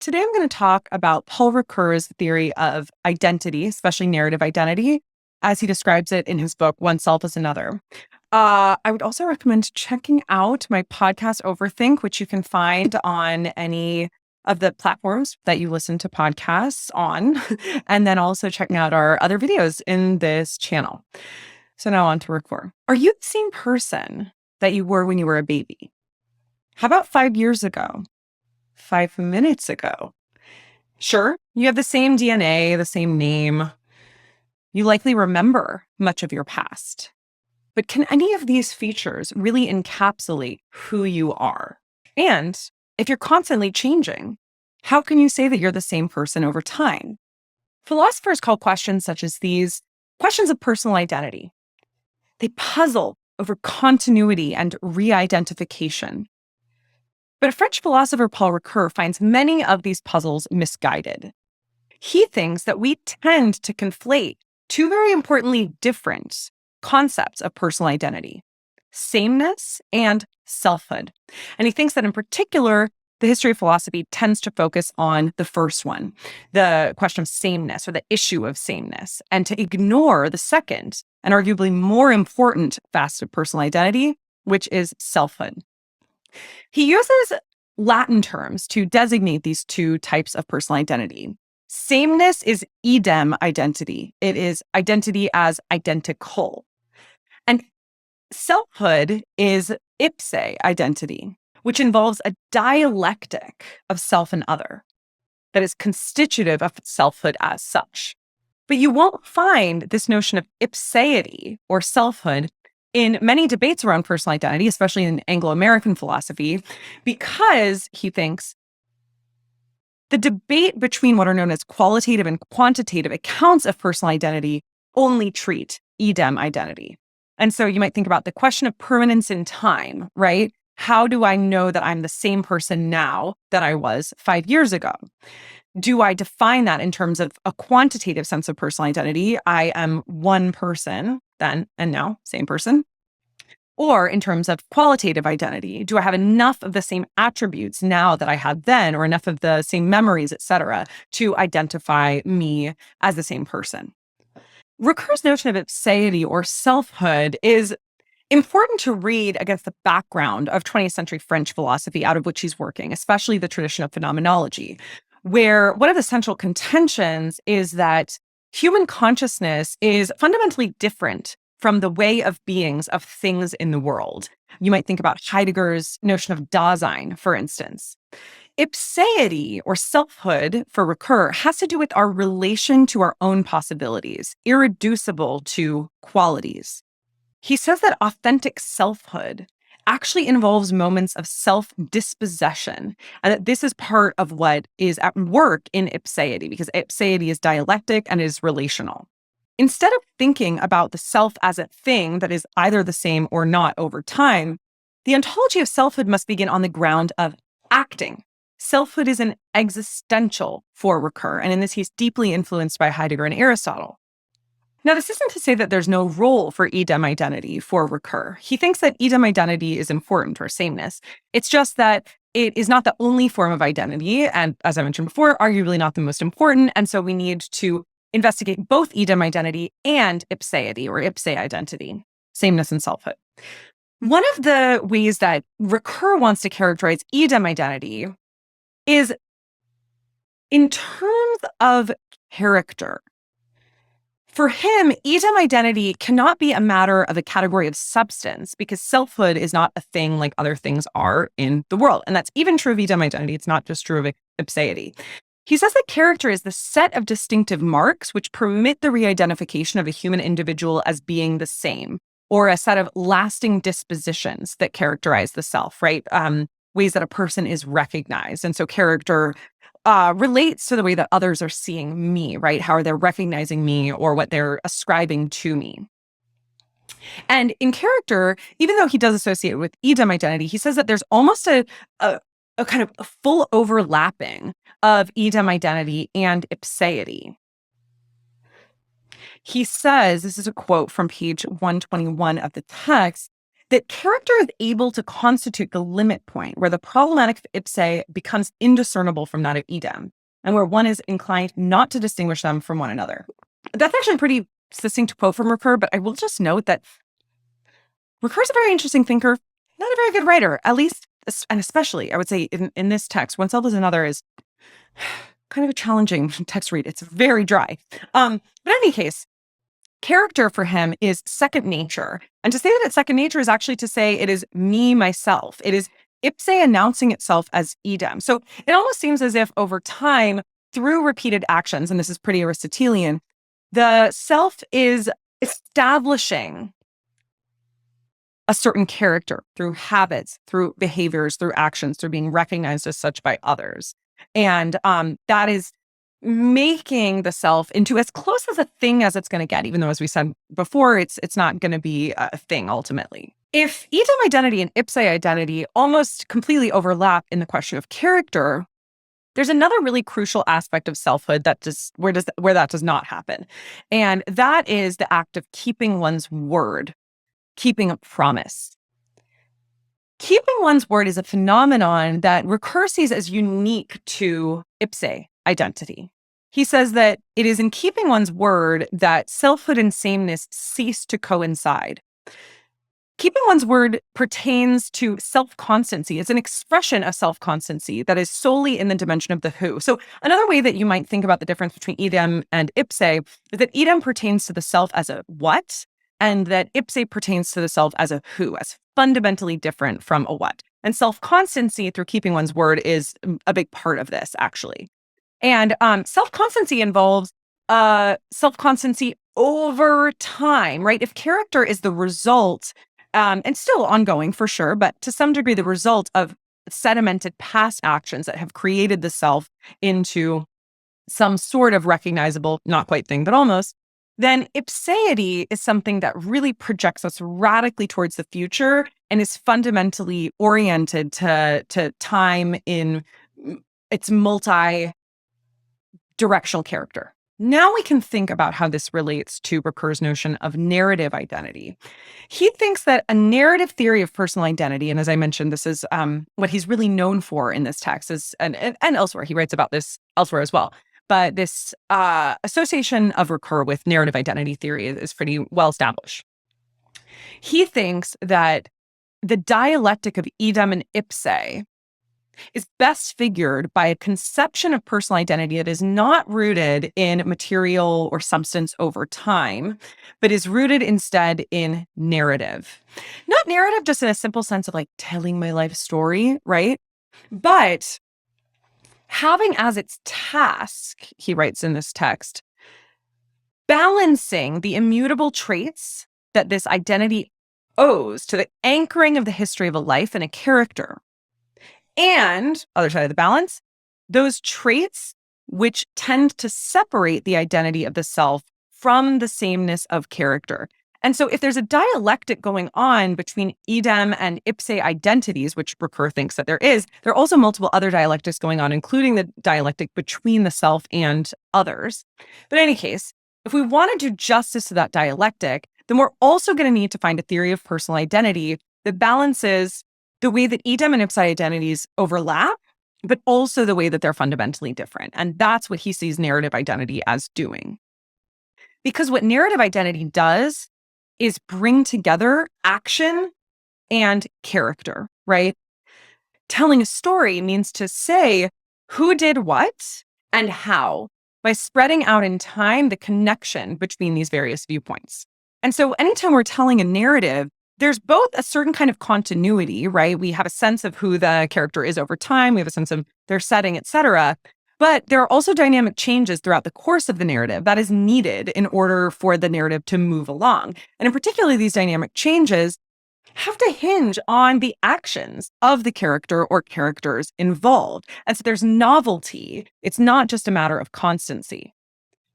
Today I'm going to talk about Paul Ricoeur's theory of identity, especially narrative identity, as he describes it in his book, Oneself is Another. I would also recommend checking out my podcast, Overthink, which you can find on any of the platforms that you listen to podcasts on, and then also checking out our other videos in this channel. So now on to Ricoeur. Are you the same person that you were when you were a baby? How about 5 years ago? 5 minutes ago? Sure, you have the same DNA, the same name. You likely remember much of your past. But can any of these features really encapsulate who you are? And if you're constantly changing, how can you say that you're the same person over time? Philosophers call questions such as these questions of personal identity. They puzzle over continuity and re-identification. But a French philosopher, Paul Ricoeur, finds many of these puzzles misguided. He thinks that we tend to conflate two very importantly different concepts of personal identity: sameness and selfhood. And he thinks that in particular, the history of philosophy tends to focus on the first one, the question of sameness or the issue of sameness, and to ignore the second and arguably more important facet of personal identity, which is selfhood. He uses Latin terms to designate these two types of personal identity. Sameness is idem identity. It is identity as identical. And selfhood is ipse identity, which involves a dialectic of self and other that is constitutive of selfhood as such. But you won't find this notion of ipseity or selfhood in many debates around personal identity, especially in Anglo-American philosophy, because he thinks the debate between what are known as qualitative and quantitative accounts of personal identity only treat idem identity. And so you might think about the question of permanence in time, right? How do I know that I'm the same person now that I was 5 years ago? Do I define that in terms of a quantitative sense of personal identity? I am one person then and now, same person. Or in terms of qualitative identity, do I have enough of the same attributes now that I had then, or enough of the same memories, et cetera, to identify me as the same person? Ricoeur's notion of ipseity or selfhood is important to read against the background of 20th century French philosophy out of which he's working, especially the tradition of phenomenology, where one of the central contentions is that human consciousness is fundamentally different from the way of beings of things in the world. You might think about Heidegger's notion of Dasein, for instance. Ipseity or selfhood for Ricoeur has to do with our relation to our own possibilities, irreducible to qualities. He says that authentic selfhood actually involves moments of self-dispossession, and that this is part of what is at work in ipseity, because ipseity is dialectic and is relational. Instead of thinking about the self as a thing that is either the same or not over time, the ontology of selfhood must begin on the ground of acting. Selfhood is an existential for Ricoeur, and in this he's deeply influenced by Heidegger and Aristotle. Now, this isn't to say that there's no role for idem identity for Ricoeur. He thinks that idem identity is important, or sameness. It's just that it is not the only form of identity, and as I mentioned before, arguably not the most important, and so we need to investigate both idem identity and ipseity, or ipse identity, sameness and selfhood. One of the ways that Ricoeur wants to characterize idem identity is in terms of character. For him, idem identity cannot be a matter of a category of substance, because selfhood is not a thing like other things are in the world. And that's even true of idem identity. It's not just true of ipseity. He says that character is the set of distinctive marks which permit the re-identification of a human individual as being the same, or a set of lasting dispositions that characterize the self, right? Ways that a person is recognized. And so character relates to the way that others are seeing me, right? How are they recognizing me, or what they're ascribing to me? And in character, even though he does associate it with idem identity, he says that there's almost a kind of a full overlapping of idem identity and ipseity. He says, this is a quote from page 121 of the text, that character is able to constitute the limit point where the problematic of ipse becomes indiscernible from that of idem, and where one is inclined not to distinguish them from one another. That's actually a pretty succinct quote from Ricoeur, but I will just note that Ricoeur's a very interesting thinker, not a very good writer, at least, and especially, I would say, in this text. Oneself is Another is kind of a challenging text read. It's very dry. But in any case, character for him is second nature. And to say that it's second nature is actually to say it is me, myself. It is ipse announcing itself as idem. So it almost seems as if over time, through repeated actions, and this is pretty Aristotelian, the self is establishing a certain character through habits, through behaviors, through actions, through being recognized as such by others. And that is making the self into as close as a thing as it's going to get, even though, as we said before, it's not going to be a thing ultimately. If idem identity and ipse identity almost completely overlap in the question of character, there's another really crucial aspect of selfhood where that does not happen. And that is the act of keeping one's word, keeping a promise. Keeping one's word is a phenomenon that Ricoeur sees as unique to ipse identity. He says that it is in keeping one's word that selfhood and sameness cease to coincide. Keeping one's word pertains to self-constancy. It's an expression of self-constancy that is solely in the dimension of the who. So another way that you might think about the difference between idem and ipse is that idem pertains to the self as a what, and that ipse pertains to the self as a who, as fundamentally different from a what. And self-constancy through keeping one's word is a big part of this, actually. And self-constancy involves self-constancy over time, right? If character is the result, and still ongoing for sure, but to some degree the result of sedimented past actions that have created the self into some sort of recognizable, not quite thing, but almost, then ipseity is something that really projects us radically towards the future and is fundamentally oriented to time in its multi-directional character. Now we can think about how this relates to Ricoeur's notion of narrative identity. He thinks that a narrative theory of personal identity, and as I mentioned, this is what he's really known for in this text, and elsewhere. He writes about this elsewhere as well. But this association of Ricoeur with narrative identity theory is pretty well established. He thinks that the dialectic of idem and ipse is best figured by a conception of personal identity that is not rooted in material or substance over time, but is rooted instead in narrative. Not narrative just in a simple sense of like telling my life story, right? But having as its task, he writes in this text, balancing the immutable traits that this identity owes to the anchoring of the history of a life and a character. And, other side of the balance, those traits which tend to separate the identity of the self from the sameness of character. And so if there's a dialectic going on between idem and ipse identities, which Ricoeur thinks that there are also multiple other dialectics going on, including the dialectic between the self and others. But in any case, if we want to do justice to that dialectic, then we're also going to need to find a theory of personal identity that balances the way that idem and ipse identities overlap, but also the way that they're fundamentally different. And that's what he sees narrative identity as doing. Because what narrative identity does is bring together action and character, right? Telling a story means to say who did what and how by spreading out in time the connection between these various viewpoints. And so anytime we're telling a narrative, there's both a certain kind of continuity, right? We have a sense of who the character is over time. We have a sense of their setting, et cetera. But there are also dynamic changes throughout the course of the narrative that is needed in order for the narrative to move along. And in particular, these dynamic changes have to hinge on the actions of the character or characters involved. And so there's novelty. It's not just a matter of constancy.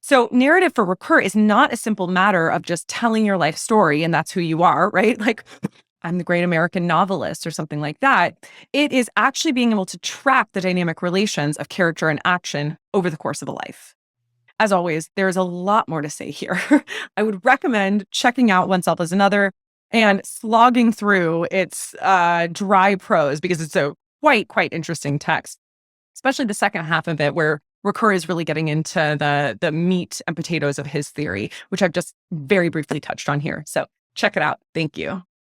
So narrative for Ricoeur is not a simple matter of just telling your life story and that's who you are, right? Like, I'm the great American novelist or something like that. It is actually being able to track the dynamic relations of character and action over the course of a life. As always, there's a lot more to say here. I would recommend checking out Oneself as Another. and slogging through its dry prose because it's a quite interesting text, especially the second half of it where Ricoeur is really getting into the meat and potatoes of his theory, which I've just very briefly touched on here. So check it out. Thank you.